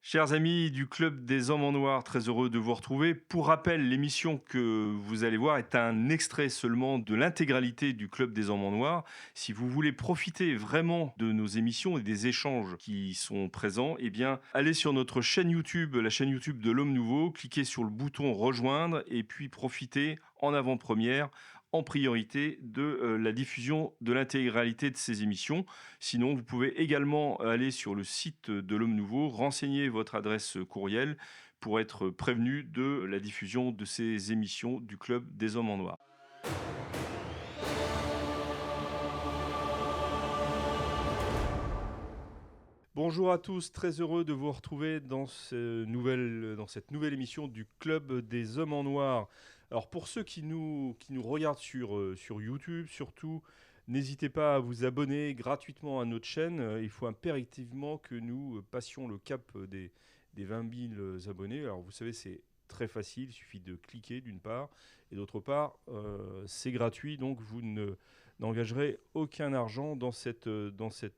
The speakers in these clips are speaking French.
Chers amis du Club des Hommes en Noir, très heureux de vous retrouver. Pour rappel, l'émission que vous allez voir est un extrait seulement de l'intégralité du Club des Hommes en Noir. Si vous voulez profiter vraiment de nos émissions et des échanges qui sont présents, eh bien, allez sur notre chaîne YouTube, la chaîne YouTube de l'Homme Nouveau, cliquez sur le bouton rejoindre et puis profitez en avant-première, en priorité de la diffusion de l'intégralité de ces émissions. Sinon, vous pouvez également aller sur le site de l'Homme Nouveau, renseigner votre adresse courriel pour être prévenu de la diffusion de ces émissions du Club des Hommes en Noir. Bonjour à tous, très heureux de vous retrouver dans cette nouvelle émission du Club des Hommes en Noir. Alors pour ceux qui nous regardent sur YouTube, surtout, n'hésitez pas à vous abonner gratuitement à notre chaîne. Il faut impérativement que nous passions le cap des 20 000 abonnés. Alors vous savez, c'est très facile, il suffit de cliquer d'une part, et d'autre part, c'est gratuit, donc n'engagerez aucun argent dans cette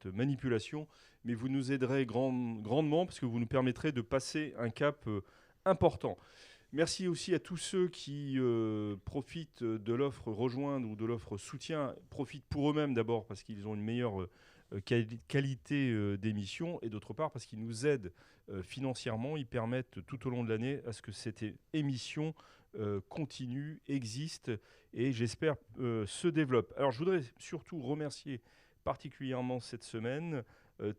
manipulation, mais vous nous aiderez grandement parce que vous nous permettrez de passer un cap important. Merci aussi à tous ceux qui profitent de l'offre rejoindre ou de l'offre soutien, profitent pour eux-mêmes d'abord parce qu'ils ont une meilleure qualité d'émission et d'autre part parce qu'ils nous aident financièrement, ils permettent tout au long de l'année à ce que cette émission continue, existe et j'espère se développe. Alors je voudrais surtout remercier particulièrement cette semaine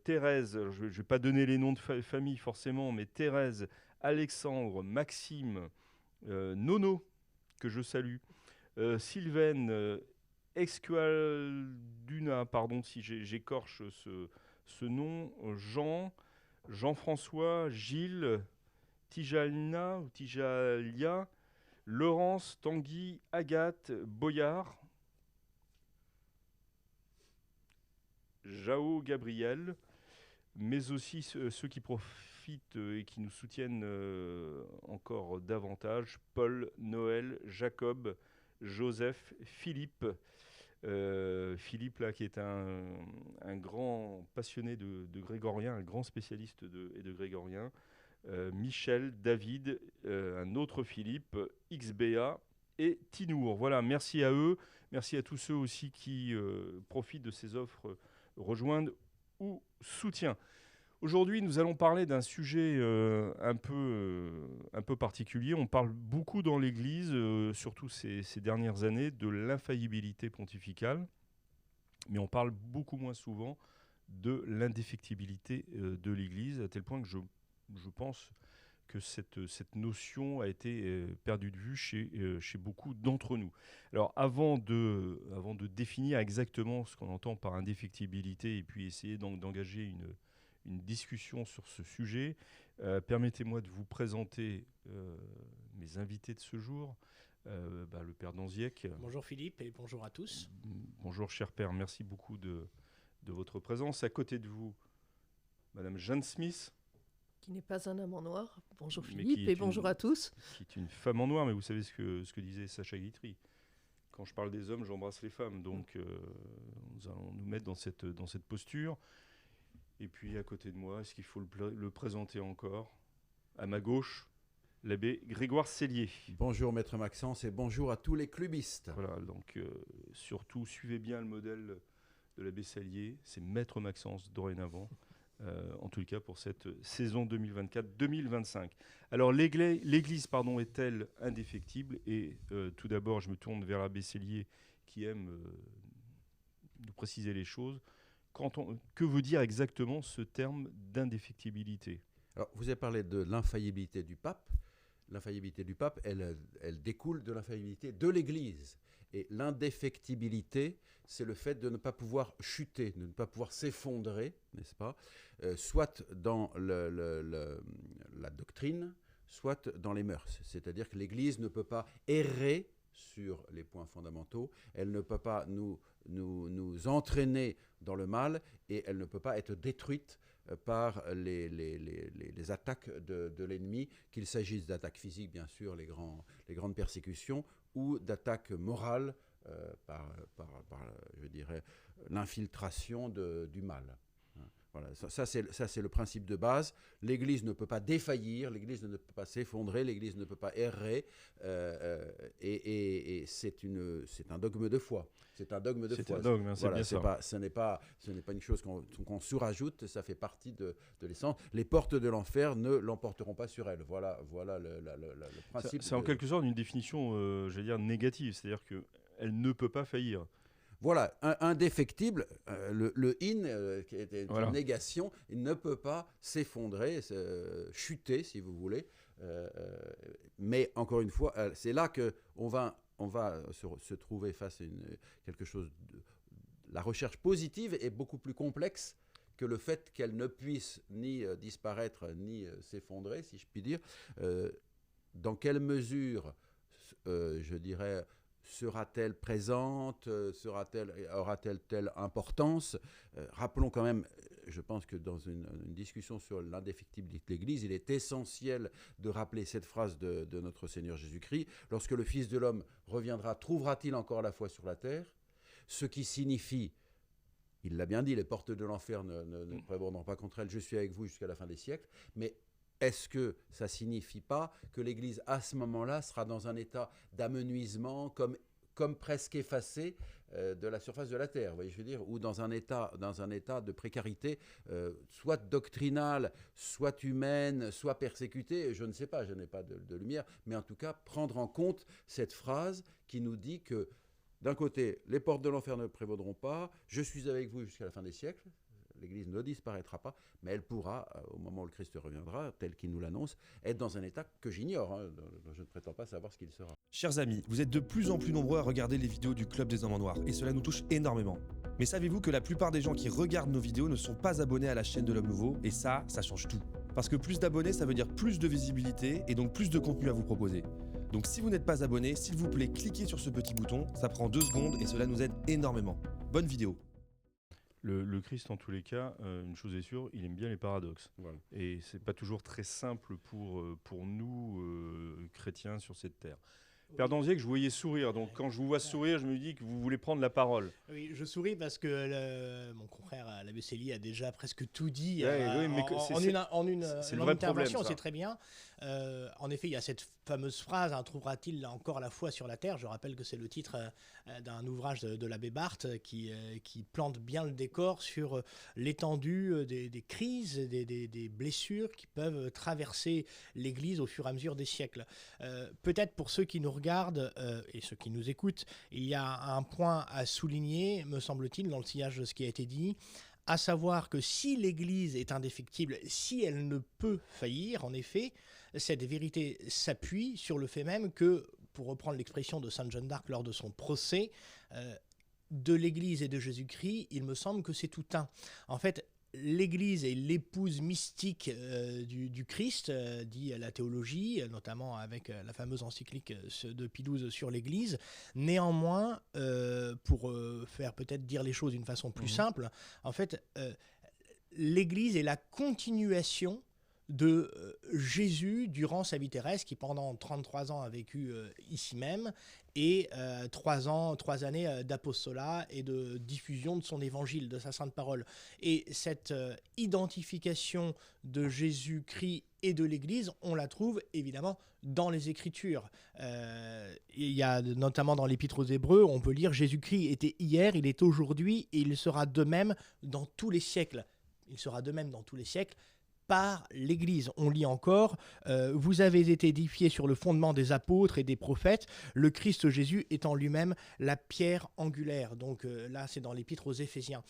Thérèse, je ne vais pas donner les noms de famille forcément, mais Thérèse, Alexandre, Maxime, Nono, que je salue, Sylvaine, Esqualduna, pardon si j'écorche ce nom, Jean, Jean-François, Gilles, Tijalna ou Tijalia, Laurence, Tanguy, Agathe, Boyard, Jao, Gabriel, mais aussi ceux qui profitent et qui nous soutiennent encore davantage, Paul, Noël, Jacob, Joseph, Philippe. Philippe, là, qui est un grand passionné de grégorien, un grand spécialiste de grégorien. Michel, David, un autre Philippe, XBA et Tinour. Voilà, merci à eux. Merci à tous ceux aussi qui profitent de ces offres rejoindre ou soutien. Aujourd'hui, nous allons parler d'un sujet un peu particulier. On parle beaucoup dans l'Église, surtout ces dernières années, de l'infaillibilité pontificale, mais on parle beaucoup moins souvent de l'indéfectibilité de l'Église, à tel point que je pense que cette notion a été perdue de vue chez beaucoup d'entre nous. Alors avant de définir exactement ce qu'on entend par indéfectibilité et puis essayer d'engager une discussion sur ce sujet, permettez-moi de vous présenter mes invités de ce jour. Le Père Danziec. Bonjour Philippe et bonjour à tous. Bonjour cher Père, merci beaucoup de votre présence. À côté de vous, Madame Jeanne Smith. Qui n'est pas un homme en noir. Bonjour Philippe et bonjour à tous. Qui est une femme en noir, mais vous savez ce que disait Sacha Guitry. Quand je parle des hommes, j'embrasse les femmes. Donc nous allons nous mettre dans cette posture. Et puis à côté de moi, est-ce qu'il faut le présenter encore? À ma gauche, l'abbé Grégoire Sellier. Bonjour Maître Maxence et bonjour à tous les clubistes. Voilà, donc surtout suivez bien le modèle de l'abbé Sellier, c'est Maître Maxence dorénavant. En tout cas pour cette saison 2024-2025. Alors l'Église est-elle indéfectible? Et tout d'abord, je me tourne vers l'abbé Sellier qui aime nous préciser les choses. Que veut dire exactement ce terme d'indéfectibilité? Alors, vous avez parlé de l'infaillibilité du pape. L'infaillibilité du pape, elle découle de l'infaillibilité de l'Église. Et l'indéfectibilité, c'est le fait de ne pas pouvoir chuter, de ne pas pouvoir s'effondrer, n'est-ce pas, soit dans la doctrine, soit dans les mœurs. C'est-à-dire que l'Église ne peut pas errer sur les points fondamentaux, elle ne peut pas nous entraîner dans le mal et elle ne peut pas être détruite par les attaques de l'ennemi, qu'il s'agisse d'attaques physiques, bien sûr, les grandes persécutions, ou d'attaques morales par je dirais, l'infiltration du mal. Voilà, ça c'est le principe de base. L'Église ne peut pas défaillir, l'Église ne peut pas s'effondrer, l'Église ne peut pas errer, et c'est un dogme de foi. C'est un dogme de foi. C'est un dogme, c'est bien ça. Ce n'est pas une chose qu'on surajoute, ça fait partie de l'essence. Les portes de l'enfer ne l'emporteront pas sur elle. Voilà le principe. C'est en quelque sorte une définition, j'allais dire, négative, c'est-à-dire qu'elle ne peut pas faillir. Voilà, indéfectible, le in, qui est une négation, il ne peut pas s'effondrer, chuter, si vous voulez. Mais encore une fois, c'est là qu'on va se trouver face à quelque chose la recherche positive est beaucoup plus complexe que le fait qu'elle ne puisse ni disparaître, ni s'effondrer, si je puis dire. Dans quelle mesure, je dirais, sera-t-elle présente, aura-t-elle telle importance? Rappelons quand même, je pense que dans une discussion sur l'indéfectibilité de l'Église, il est essentiel de rappeler cette phrase de notre Seigneur Jésus-Christ. Lorsque le Fils de l'homme reviendra, trouvera-t-il encore la foi sur la terre? Ce qui signifie, il l'a bien dit, les portes de l'enfer ne prévaudront pas contre elle, je suis avec vous jusqu'à la fin des siècles, mais est-ce que ça ne signifie pas que l'Église, à ce moment-là, sera dans un état d'amenuisement, comme presque effacé de la surface de la Terre, vous voyez, je veux dire, ou dans un état de précarité, soit doctrinale, soit humaine, soit persécutée, je ne sais pas, je n'ai pas de lumière, mais en tout cas, prendre en compte cette phrase qui nous dit que, d'un côté, les portes de l'enfer ne prévaudront pas, je suis avec vous jusqu'à la fin des siècles, l'Église ne disparaîtra pas, mais elle pourra, au moment où le Christ reviendra, tel qu'il nous l'annonce, être dans un état que j'ignore, hein, dont je ne prétends pas savoir ce qu'il sera. Chers amis, vous êtes de plus en plus nombreux à regarder les vidéos du Club des Hommes en Noir, et cela nous touche énormément. Mais savez-vous que la plupart des gens qui regardent nos vidéos ne sont pas abonnés à la chaîne de l'Homme Nouveau, et ça change tout. Parce que plus d'abonnés, ça veut dire plus de visibilité, et donc plus de contenu à vous proposer. Donc si vous n'êtes pas abonné, s'il vous plaît, cliquez sur ce petit bouton, ça prend 2 secondes, et cela nous aide énormément. Bonne vidéo. Le Christ, en tous les cas, une chose est sûre, il aime bien les paradoxes. Voilà. Et c'est pas toujours très simple pour nous, chrétiens, sur cette terre. Père Danziec, je vous voyais sourire. Donc quand je vous vois sourire, je me dis que vous voulez prendre la parole. Oui, je souris parce que mon confrère l'abbé Célie a déjà presque tout dit en une intervention, c'est très bien. En effet, il y a cette fameuse phrase, hein, trouvera-t-il là encore la foi sur la terre? Je rappelle que c'est le titre d'un ouvrage de l'abbé Barthes qui plante bien le décor sur l'étendue des crises, des blessures qui peuvent traverser l'Église au fur et à mesure des siècles. Peut-être pour ceux qui nous regardent et ceux qui nous écoutent, il y a un point à souligner, me semble-t-il, dans le sillage de ce qui a été dit, à savoir que si l'Église est indéfectible, si elle ne peut faillir, en effet, cette vérité s'appuie sur le fait même que, pour reprendre l'expression de Sainte Jeanne d'Arc lors de son procès, de l'Église et de Jésus-Christ, il me semble que c'est tout un. En fait, l'Église est l'épouse mystique du Christ, dit la théologie, notamment avec la fameuse encyclique de Pie XII sur l'Église. Néanmoins, pour faire peut-être dire les choses d'une façon plus simple, en fait, l'Église est la continuation de Jésus durant sa vie terrestre, qui pendant 33 ans a vécu ici même, et 3 années d'apostolat et de diffusion de son évangile, de sa sainte parole. Et cette identification de Jésus-Christ et de l'Église, on la trouve évidemment dans les Écritures. Il y a notamment dans l'Épître aux Hébreux, on peut lire « Jésus-Christ était hier, il est aujourd'hui, et il sera de même dans tous les siècles. » Il sera de même dans tous les siècles, par l'Église. On lit encore « Vous avez été édifiés sur le fondement des apôtres et des prophètes, le Christ Jésus étant lui-même la pierre angulaire. » Donc là, c'est dans l'Épître aux Éphésiens.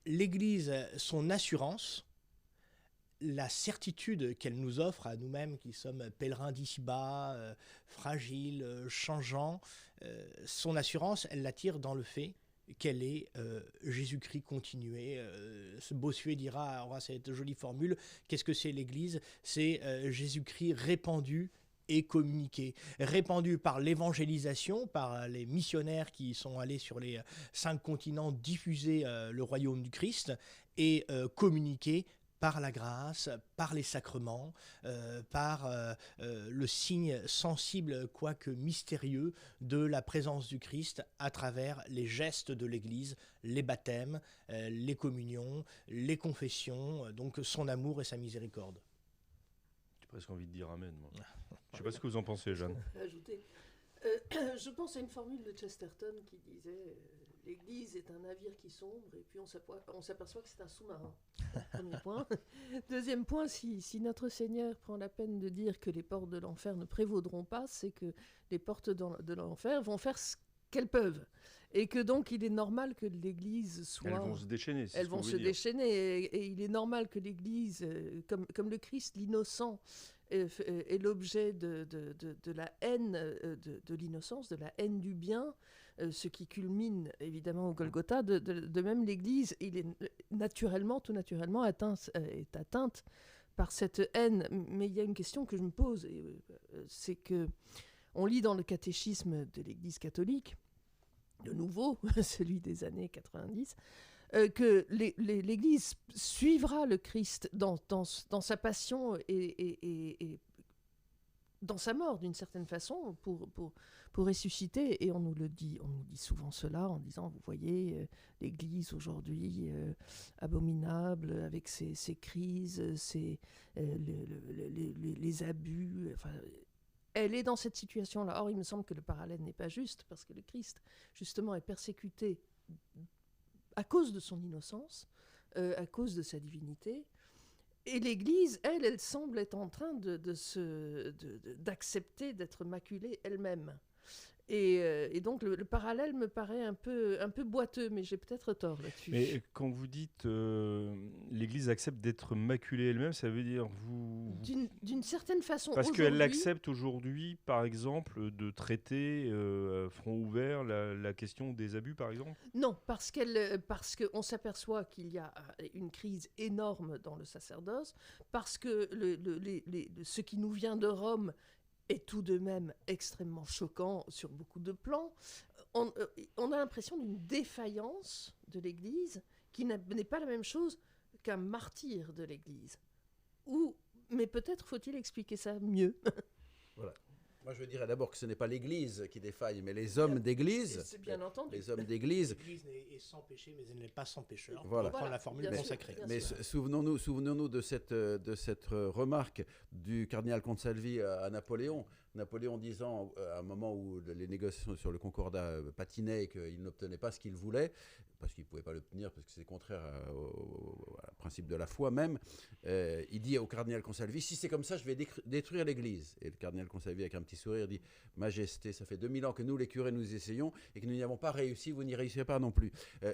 L'Église, son assurance, la certitude qu'elle nous offre à nous-mêmes qui sommes pèlerins d'ici-bas, fragiles, changeants, son assurance, elle l'attire dans le fait qu'elle est Jésus-Christ continué. Ce Bossuet aura cette jolie formule. Qu'est-ce que c'est l'Église? C'est Jésus-Christ répandu et communiqué. Répandu par l'évangélisation, par les missionnaires qui sont allés sur les 5 continents diffuser le royaume du Christ, et communiqué par la grâce, par les sacrements, par le signe sensible, quoique mystérieux, de la présence du Christ à travers les gestes de l'Église, les baptêmes, les communions, les confessions, donc son amour et sa miséricorde. J'ai presque envie de dire amen, moi. Je ne sais pas ce que vous en pensez, Jeanne. Je pense à une formule de Chesterton qui disait l'Église est un navire qui sombre et puis on s'aperçoit que c'est un sous-marin. Premier point. Deuxième point, si notre Seigneur prend la peine de dire que les portes de l'enfer ne prévaudront pas, c'est que les portes de l'enfer vont faire ce qu'elles peuvent. Et que donc il est normal que l'Église soit... Elles vont se déchaîner, Elles vont se déchaîner et il est normal que l'Église, comme le Christ, l'innocent, est l'objet de la haine de l'innocence, de la haine du bien, ce qui culmine évidemment au Golgotha. De même, l'Église, il est tout naturellement est atteinte par cette haine. Mais il y a une question que je me pose, c'est que on lit dans le catéchisme de l'Église catholique, de nouveau, celui des années 90, que l'Église suivra le Christ dans sa passion et dans sa mort, d'une certaine façon, pour ressusciter. Et on nous dit souvent cela en disant, vous voyez, l'Église aujourd'hui, abominable, avec ses crises, les abus... Enfin, elle est dans cette situation-là. Or, il me semble que le parallèle n'est pas juste, parce que le Christ, justement, est persécuté à cause de son innocence, à cause de sa divinité. Et l'Église, elle semble être en train d'accepter d'être maculée elle-même. Et donc, le parallèle me paraît un peu boiteux, mais j'ai peut-être tort là-dessus. Mais quand vous dites l'Église accepte d'être maculée elle-même, ça veut dire D'une certaine façon. Parce qu'elle accepte aujourd'hui, par exemple, de traiter front ouvert la question des abus, par exemple ? Non, parce qu'on s'aperçoit qu'il y a une crise énorme dans le sacerdoce, parce que ce qui nous vient de Rome est tout de même extrêmement choquant sur beaucoup de plans. On a l'impression d'une défaillance de l'Église qui n'est pas la même chose qu'un martyr de l'Église. Mais peut-être faut-il expliquer ça mieux. Voilà. Moi, je dirais d'abord que ce n'est pas l'Église qui défaille, mais les hommes d'Église. C'est bien entendu. Les hommes d'Église. L'Église est sans péché, mais elle n'est pas sans pécheur. Voilà. Pour la formule consacrée. Mais souvenons-nous de cette remarque du cardinal Consalvi à Napoléon. Napoléon disant, à un moment où les négociations sur le Concordat patinaient et qu'il n'obtenait pas ce qu'il voulait, parce qu'il ne pouvait pas l'obtenir, parce que c'est contraire au principe de la foi même, il dit au cardinal Consalvi, si c'est comme ça, je vais détruire l'Église. Et le cardinal Consalvi, avec un petit sourire, dit, Majesté, ça fait 2000 ans que nous, les curés, nous essayons, et que nous n'y avons pas réussi, vous n'y réussirez pas non plus.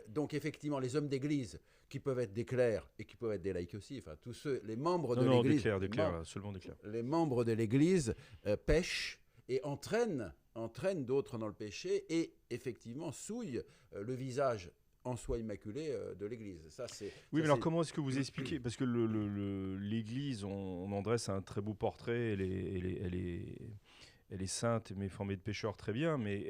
Donc effectivement, les hommes d'Église, qui peuvent être des clercs, et qui peuvent être des laïcs aussi, enfin tous ceux, les membres de l'Église... des clercs, seulement des clercs. Les membres de l'Église pêchent et entraînent d'autres dans le péché, et effectivement souillent le visage en soi immaculé de l'Église. Mais alors comment est-ce que vous expliquez ? Parce que l'Église, on en dresse un très beau portrait, elle est sainte, mais formée de pécheurs très bien, mais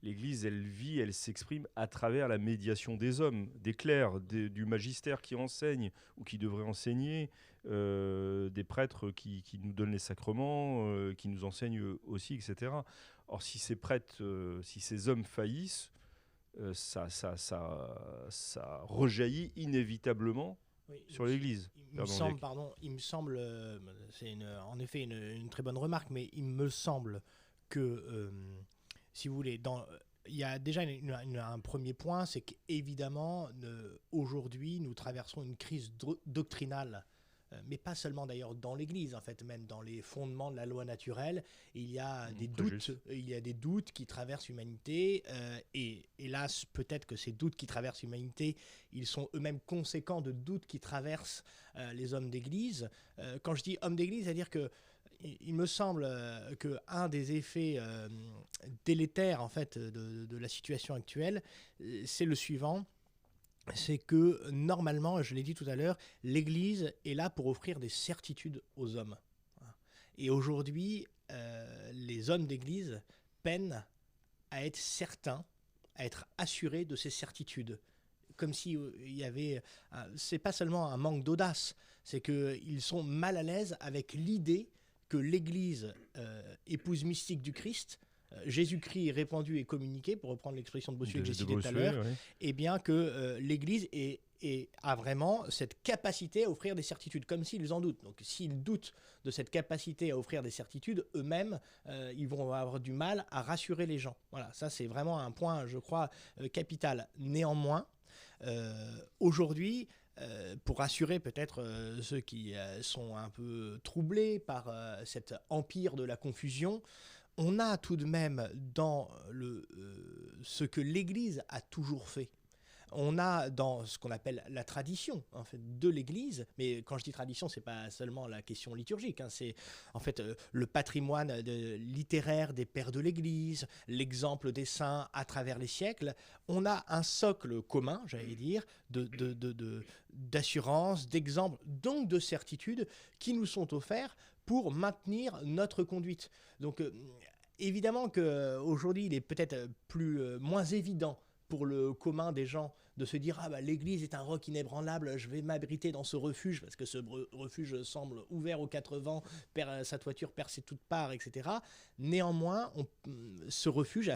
l'Église, elle vit, elle s'exprime à travers la médiation des hommes, des clercs, du magistère qui enseigne ou qui devrait enseigner, des prêtres qui nous donnent les sacrements, qui nous enseignent aussi, etc. Or, si ces prêtres, si ces hommes faillissent, ça rejaillit inévitablement sur l'Église. Il me semble, c'est en effet une très bonne remarque, mais il me semble que, si vous voulez, il y a déjà un premier point, c'est qu'évidemment, aujourd'hui, nous traversons une crise doctrinale, mais pas seulement d'ailleurs dans l'Église, en fait, même dans les fondements de la loi naturelle, il y a des doutes qui traversent l'humanité, et hélas, peut-être que ces doutes qui traversent l'humanité, ils sont eux-mêmes conséquents de doutes qui traversent les hommes d'Église. Quand je dis hommes d'Église, c'est-à-dire que il me semble qu'un des effets délétères en fait, de la situation actuelle, c'est le suivant. C'est que normalement, je l'ai dit tout à l'heure, l'Église est là pour offrir des certitudes aux hommes. Et aujourd'hui, les hommes d'Église peinent à être certains, à être assurés de ces certitudes. comme si il y avait... c'est pas seulement un manque d'audace, c'est qu'ils sont mal à l'aise avec l'idée que l'Église, épouse mystique du Christ, Jésus-Christ répandu et communiqué, pour reprendre l'expression de Bossuet que j'ai citée tout à l'heure, et bien que l'Église a vraiment cette capacité à offrir des certitudes, comme s'ils en doutent. Donc s'ils doutent de cette capacité à offrir des certitudes, eux-mêmes, ils vont avoir du mal à rassurer les gens. Voilà, ça c'est vraiment un point, je crois, capital. Néanmoins, aujourd'hui, pour rassurer peut-être ceux qui sont un peu troublés par cet empire de la confusion, on a tout de même dans ce que l'Église a toujours fait. On a dans ce qu'on appelle la tradition en fait, de l'Église, mais quand je dis tradition, c'est pas seulement la question liturgique, hein, c'est en fait le patrimoine littéraire des pères de l'Église, l'exemple des saints à travers les siècles. On a un socle commun, j'allais dire, d'assurance, d'exemples, donc de certitudes qui nous sont offerts pour maintenir notre conduite. Donc évidemment qu'aujourd'hui, il est peut-être moins évident pour le commun des gens de se dire « Ah bah l'Église est un roc inébranlable, je vais m'abriter dans ce refuge parce que ce refuge semble ouvert aux quatre vents, sa toiture percée de toutes parts, etc. » Néanmoins, ce refuge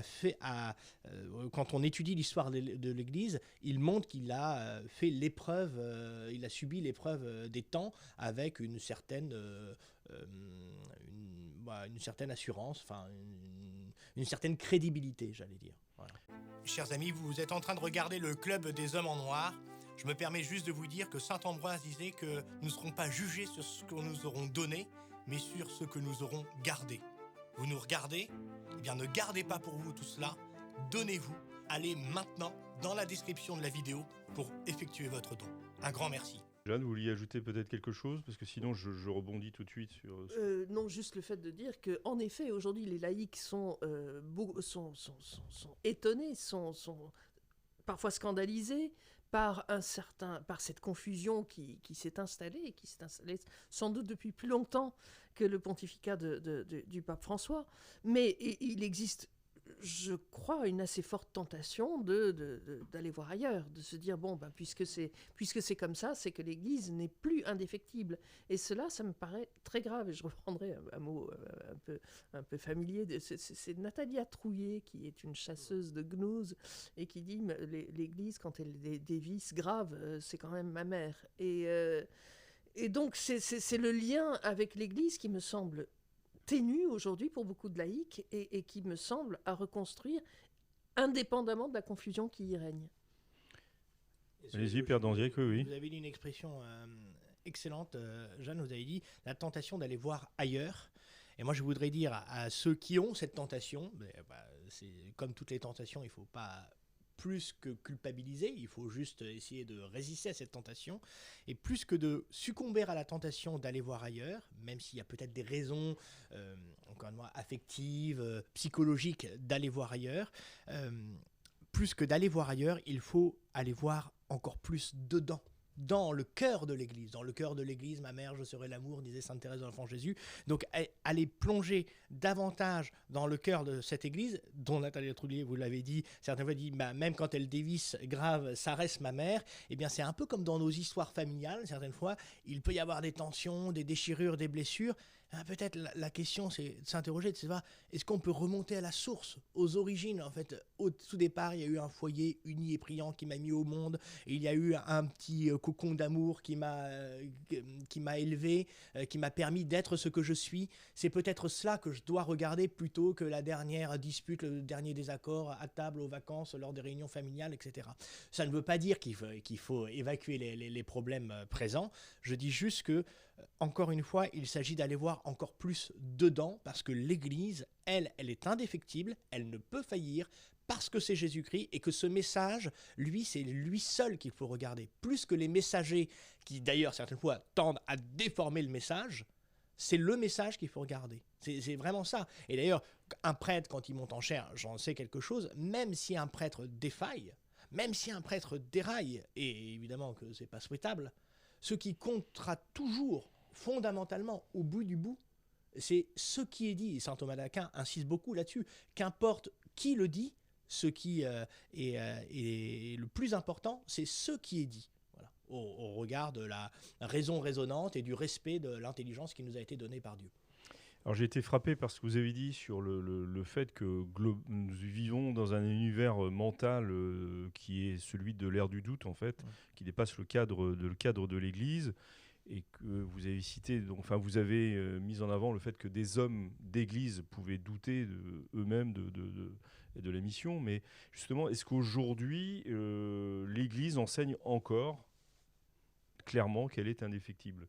quand on étudie l'histoire de l'Église, il montre qu'il a fait l'épreuve, il a subi l'épreuve des temps avec une certaine assurance, enfin une certaine crédibilité, j'allais dire. Voilà. Chers amis, vous êtes en train de regarder le Club des Hommes en Noir. Je me permets juste de vous dire que saint Ambroise disait que nous ne serons pas jugés sur ce que nous aurons donné, mais sur ce que nous aurons gardé. Vous nous regardez ? Eh bien, ne gardez pas pour vous tout cela. Donnez-vous. Allez maintenant dans la description de la vidéo pour effectuer votre don. Un grand merci. Jeanne, vous vouliez ajouter peut-être quelque chose? Parce que sinon, je rebondis tout de suite sur... Non, juste le fait de dire qu'en effet, aujourd'hui, les laïcs sont étonnés, sont parfois scandalisés par cette confusion qui s'est installée, et qui s'est installée sans doute depuis plus longtemps que le pontificat du pape François. Mais il existe... je crois, une assez forte tentation d'aller voir ailleurs, de se dire, bon, ben, puisque c'est comme ça, c'est que l'Église n'est plus indéfectible. Et cela, ça me paraît très grave. Et je reprendrai un mot un peu familier. C'est Nathalie Trouillet, qui est une chasseuse de gnous, et qui dit, l'Église, quand elle a des vices graves, c'est quand même ma mère. Et donc, c'est le lien avec l'Église qui me semble ténue aujourd'hui pour beaucoup de laïcs et qui me semble à reconstruire indépendamment de la confusion qui y règne. Allez-y, Père Danziec, oui. Vous avez dit une expression excellente, Jeanne, vous avez dit la tentation d'aller voir ailleurs. Et moi, je voudrais dire à ceux qui ont cette tentation, c'est comme toutes les tentations, il ne faut pas plus que culpabiliser, il faut juste essayer de résister à cette tentation, et plus que de succomber à la tentation d'aller voir ailleurs, même s'il y a peut-être des raisons, encore une fois, affectives, psychologiques, d'aller voir ailleurs, plus que d'aller voir ailleurs, il faut aller voir encore plus dedans, dans le cœur de l'Église. Dans le cœur de l'Église, ma mère, je serai l'amour, disait Sainte Thérèse de l'Enfant Jésus. Donc, aller plonger davantage dans le cœur de cette Église, dont Nathalie Trouillet, vous l'avez dit, certaines fois dit, même quand elle dévisse grave, ça reste ma mère. Eh bien, c'est un peu comme dans nos histoires familiales. Certaines fois, il peut y avoir des tensions, des déchirures, des blessures. Peut-être la question, c'est de s'interroger, de savoir, est-ce qu'on peut remonter à la source, aux origines, en fait. Au tout départ, il y a eu un foyer uni et priant qui m'a mis au monde, et il y a eu un petit cocon d'amour qui m'a élevé, qui m'a permis d'être ce que je suis. C'est peut-être cela que je dois regarder plutôt que la dernière dispute, le dernier désaccord à table, aux vacances, lors des réunions familiales, etc. Ça ne veut pas dire qu'il faut évacuer les problèmes présents. Je dis juste que, encore une fois, il s'agit d'aller voir encore plus dedans, parce que l'Église, elle est indéfectible, elle ne peut faillir, parce que c'est Jésus-Christ, et que ce message, lui, c'est lui seul qu'il faut regarder. Plus que les messagers, qui d'ailleurs, certaines fois, tendent à déformer le message, c'est le message qu'il faut regarder. C'est vraiment ça. Et d'ailleurs, un prêtre, quand il monte en chair, j'en sais quelque chose, même si un prêtre défaille, même si un prêtre déraille, et évidemment que c'est pas souhaitable, ce qui comptera toujours, fondamentalement, au bout du bout, c'est ce qui est dit. Et saint Thomas d'Aquin insiste beaucoup là-dessus. Qu'importe qui le dit, ce qui est le plus important, c'est ce qui est dit. Voilà. Au regard de la raison résonante et du respect de l'intelligence qui nous a été donnée par Dieu. Alors j'ai été frappé par ce que vous avez dit sur le fait que nous vivons dans un univers mental qui est celui de l'ère du doute, en fait, qui dépasse le cadre de l'Église, et que vous avez cité, vous avez mis en avant le fait que des hommes d'Église pouvaient douter eux-mêmes de la mission. Mais justement, est-ce qu'aujourd'hui, l'Église enseigne encore clairement qu'elle est indéfectible ?